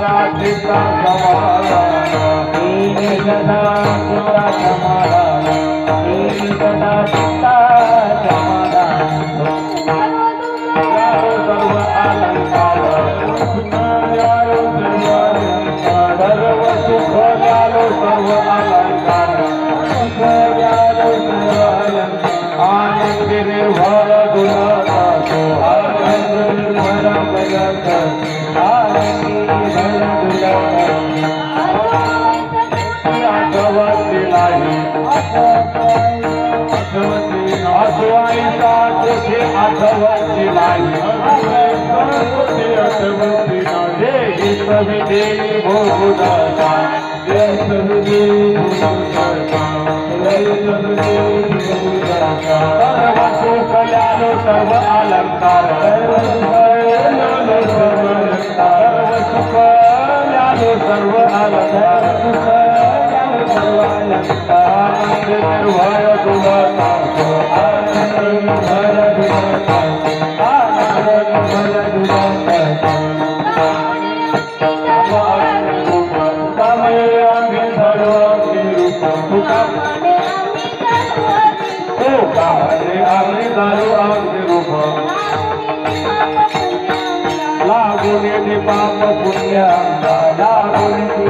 गदा चित्ता समाधान नील गदा चित्ता समाधान नील गदा चित्ता समाधान सर्व अलंकार यारो सर्व सुख यारो सर्व अलंकार यारो सर्व अलंकार आनंद निर्भर दुलता तो आनंद निर्भर जगत आनंद निर्भर दुलता आठवती नाही आठवाई साथे आठवती नाही आठवती नाही सभी देवी भोगदाता सभी देवी भोगदाता सर्व सुख यालो सर्व अलंकार सर्व सुख यालो सर्व अलंकार सर्व अलंकार निर्भय दुलता आनंद निर्भय दुलता आनंद निर्भय दुलता लागून पाप पुण्य लागून